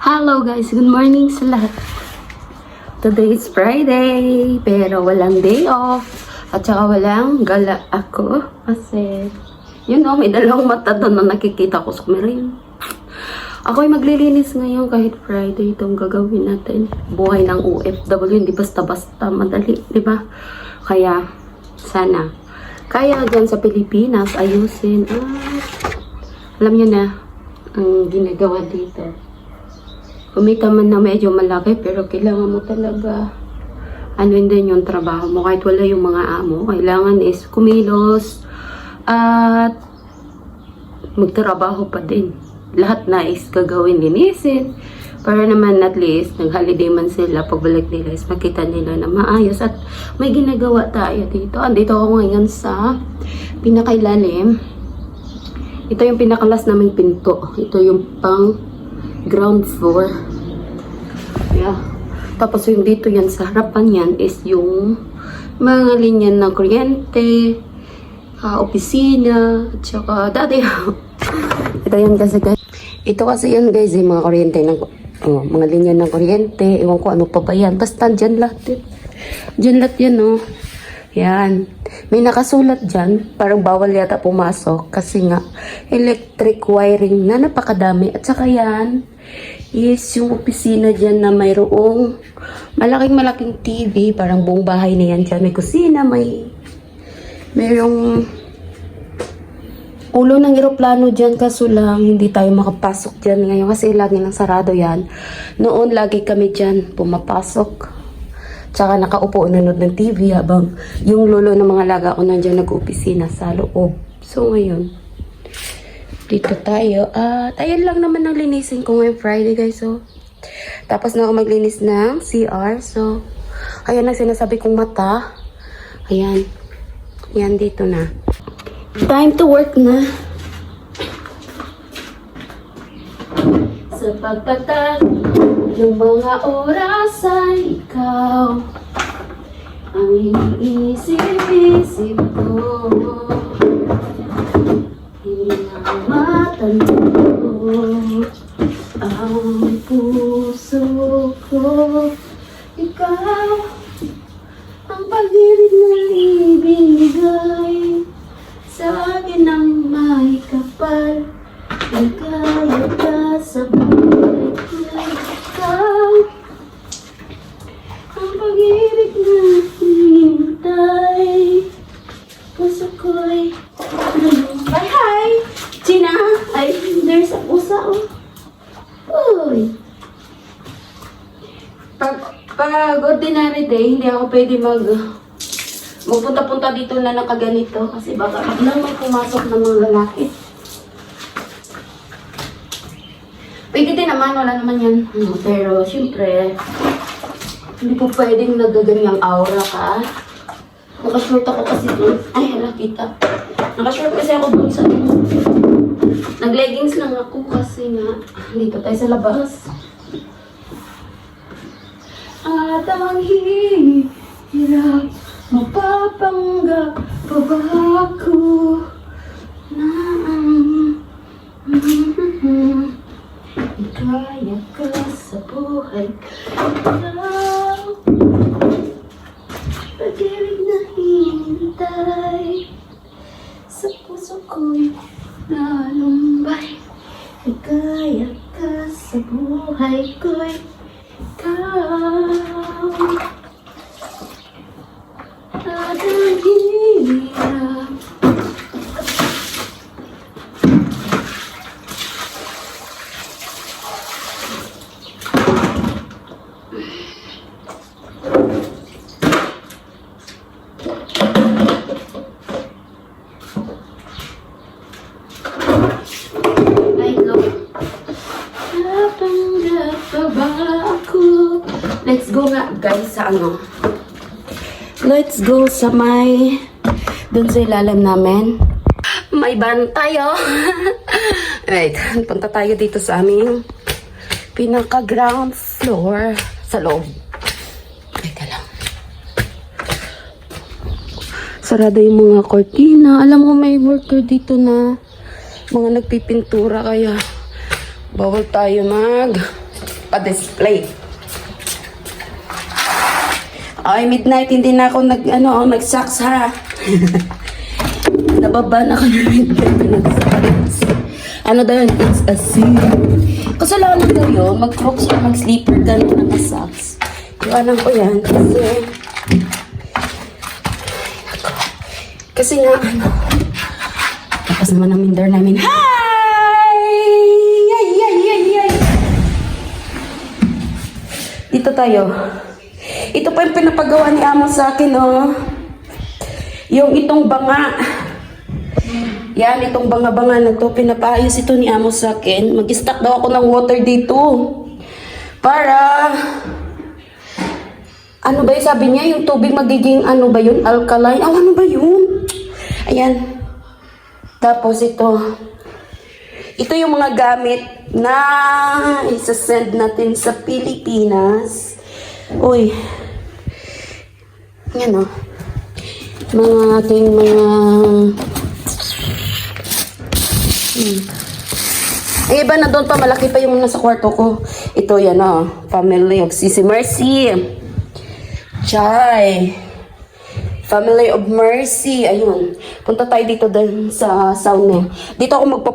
Hello guys, good morning sa lahat. Today is Friday, pero walang day off. At saka walang gala ako. Kasi, may dalawang mata doon na nakikita ko sa camera yun. Ako ay maglilinis ngayon kahit Friday itong gagawin natin. Buhay ng OFW, hindi basta-basta madali, di ba? Kaya, sana. Kaya dyan sa Pilipinas, ayusin. Alam niyo na, ang ginagawa dito. Kumita man na medyo malaki, pero kailangan mo talaga din yung trabaho mo. Kahit wala yung mga amo, kailangan is kumilos at magtrabaho pa din. Lahat na is gagawin, linisin. Para naman at least, nag-holiday man sila, pagbalik nila is makita nila na maayos. At may ginagawa tayo dito. Andito ako ngayon sa pinakailalim. Ito yung pinakalas naming pinto. Ito yung pang ground floor. Yeah. Tapos yung dito yan sa harapan yan is yung mga linya ng kuryente, opisina, at saka dati. Ito yan kasi guys. Ito kasi yan guys, yung mga kuryente ng mga linya ng kuryente. Ewan ko ano pa ba yan. Basta dyan lahat. Dyan lahat yan Yan. May nakasulat dyan. Parang bawal yata pumasok. Kasi nga, electric wiring na napakadami. At saka yan, is yung opisina dyan na mayroong malaking TV. Parang buong bahay na yan dyan. May kusina, mayroong ulo ng eroplano dyan. Kaso lang, hindi tayo makapasok dyan ngayon. Kasi lagi nang sarado yan. Noon, lagi kami dyan pumapasok. Tsaka nakaupo nanood ng TV habang yung lolo ng mga laga ko nandiyan nag-opisina sa loob. So ngayon, dito tayo. At ayan lang naman ang linisin ko ngayong Friday guys. So, tapos na ako maglinis ng CR. So, ayan ang sinasabi kong mata. Ayan. Ayan dito na. Time to work na. Sa pagtatag ng mga oras ay ikaw ang iniisip-isip ko. Hindi na matanda ang puso ko. Ikaw ang pag-ibig na ibigay sa akin ng may kapal. Nagkaya ka sa buhay ko. Ikaw ang pag-ibig na hinintay. Puso ko'y nalumbay. Hi! Gina! Ay, there's a pusa Uy! Pag ordinary day, hindi ako pwede magpunta-punta dito na nakaganito. Kasi baka biglang may pumasok ng mga lalaki. Pwede din naman, wala naman yan. Pero, syempre, hindi po pwedeng nagaganyang aura ka. Nakashort ako kasi doon. Ay, hala, kita. Nakashort kasi ako doon sa nag-leggings lang ako kasi nga, dito tayo sa labas. At ang hirap, mapapanggap pa ba ako na kaya ka sa buhay. Ikaw pag-ibig na hinintay sa puso ko'y nalumbay. Kaya ka sa buhay ko'y ikaw at ang hirap. Let's go nga guys sa Let's go sa doon sa ilalim namin. May ban tayo. Right, punta tayo dito sa aming pinaka ground floor sa loob. Teka lang. Sarado yung mga kortina. Alam mo may worker dito na mga nagpipintura kaya bawal tayo pa-display. Ay, midnight, hindi na ako nag-socks ha. Nababa na ako ng midnight, nag-socks. Ano daw yun? It's a sin. Kasalanan kayo, mag-crocs or mag-sleeper ka na naka-socks. Iwanan ko yan kasi nga, tapos naman ang minder namin. Hi! Yay! Dito tayo. Ito pa yung pinapagawa ni Amo sa akin, oh. Yung itong banga. Yan, itong banga-banga na to. Pinapaayos ito ni Amo sa akin. Mag-stock daw ako ng water dito. Para... Ano ba yun? Sabi niya, yung tubig magiging, ano ba yun? Alkaline? Oh, ano ba yun? Ayan. Tapos ito. Ito yung mga gamit na isa-send natin sa Pilipinas. Uy. Yan o. Mga ating mga... Ang iba na doon pa, malaki pa yung nasa kwarto ko. Ito yan o. Family of Sisi Mercy. Chai. Family of Mercy. Ayun. Punta tayo dito din sa sauna. Dito ako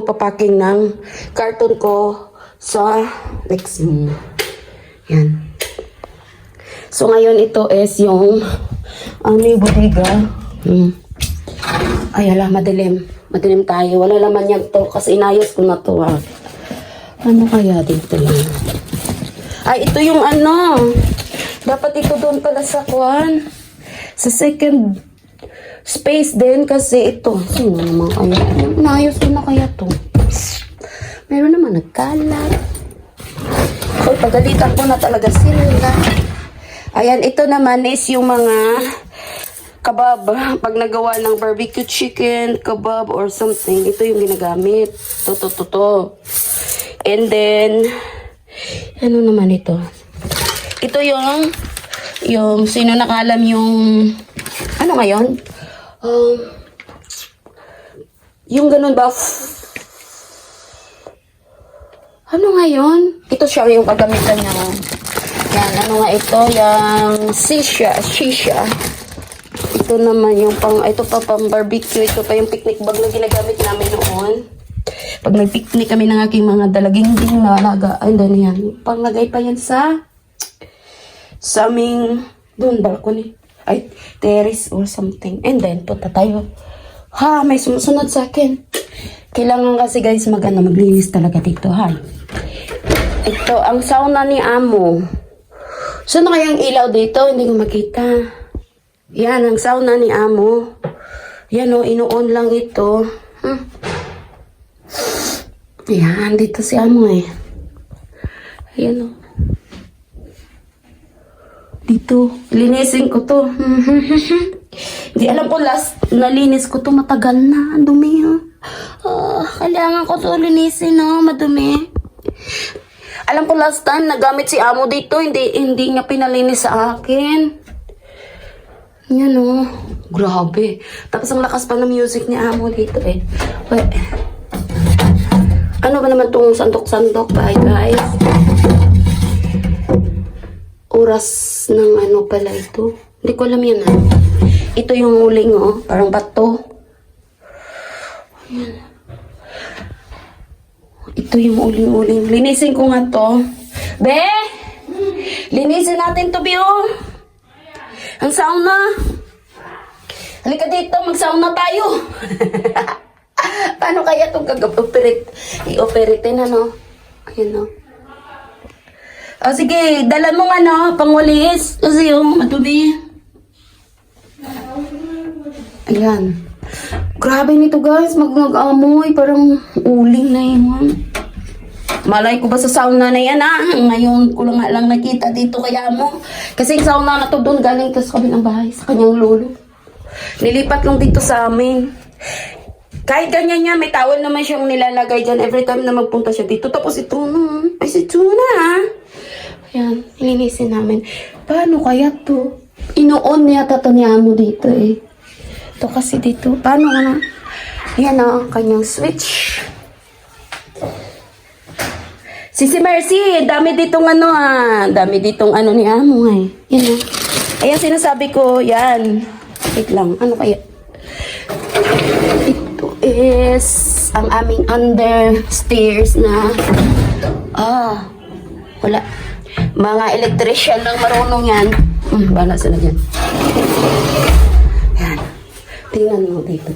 magpapaking ng karton ko sa Leximo. Yan. So ngayon ito is yung yung bodega. Ay ala, madilim. Madilim tayo. Wala naman yan to kasi inayos ko na to. Ano kaya dito lang? Ay, ito yung ano. Dapat ito doon pala sa kwan. Sa second space din kasi ito. Sino naman kaya? Naayos ko na kaya to. Meron naman nagkalat. So, pagalitan ko na talaga sila. Ayan, ito naman is yung mga kabab. Pag nagawa ng barbecue chicken, kabab or something, ito yung ginagamit. To. And then, ano naman ito? Ito yung sino nakalam yung ano ngayon? Yung ganun ba? Ano ngayon? Ito siya yung kagamitan niya. Yan, ano nga ito? Yung shisha. Ito naman yung ito pa pang barbecue. Ito pa yung picnic bag na ginagamit namin noon. Pag nag-picnic kami ng aking mga dalaginding na alaga. Ay, doon yan. Panglagay pa yan sa aming doon, balcony. Ay, terrace or something. And then, punta tayo. Ha, may sumusunod sa akin. Kailangan kasi guys maglinis talaga dito, ha. Ito, ang sauna ni Amo. Saan na kayang ilaw dito? Hindi ko makita. Yan, ang sauna ni Amo. Yan o, ino-on lang ito. Yan, dito si Amo eh. Ayan o. Dito, linisin ko to. Hindi alam ko last nalinis ko to, matagal na. Ang dumi ha. Kailangan ko to linisin no, madumi. Alam ko last time nagamit si Amo dito, hindi niya pinalinis sa akin. Yan o. Grabe. Tapos ang lakas pa ng music ni Amo dito eh. Wait. Ano ba naman tong sandok-sandok ba guys? Oras ng ano pala ito. Hindi ko alam yan ha. Ito yung uling oh. Parang bato. Ayan. Ito yung uling-uling. Linisin ko nga to. Be! Linisin natin to, Bio. Ang sauna. Halika dito, mag-sauna tayo. Paano kaya itong i-operate na, no? Ayan, no? O, sige, dala mo nga, no? Pangwalis. Kasi, madumi. Ayan. Grabe nito, guys. Mag-amoy. Parang uling na yun. Malay ko ba sa sauna na yan, Ngayon ko lang nakita dito kaya mo. Kasi yung sauna na to doon, galing to sa kabilang bahay, sa kanyang lolo. Nilipat lang dito sa amin. Kahit ganyan niya, may towel naman siyang nilalagay dyan every time na magpunta siya dito. Tapos ito, ay si Tuna, Ayan, nilinisin namin. Paano kaya to? Ino-on niya tatanihan mo dito eh. Ito kasi dito. Paano na? Ayan ang kanyang switch. Sisi Mercy, dami ditong ano dami ditong ano ni Amo eh. Yan Ayan sinasabi ko, yan. Wait lang, ano kaya? Ito is ang aming understairs na wala. Mga electrician lang marunong yan. Bala sila dyan. Yan. Tingnan mo dito.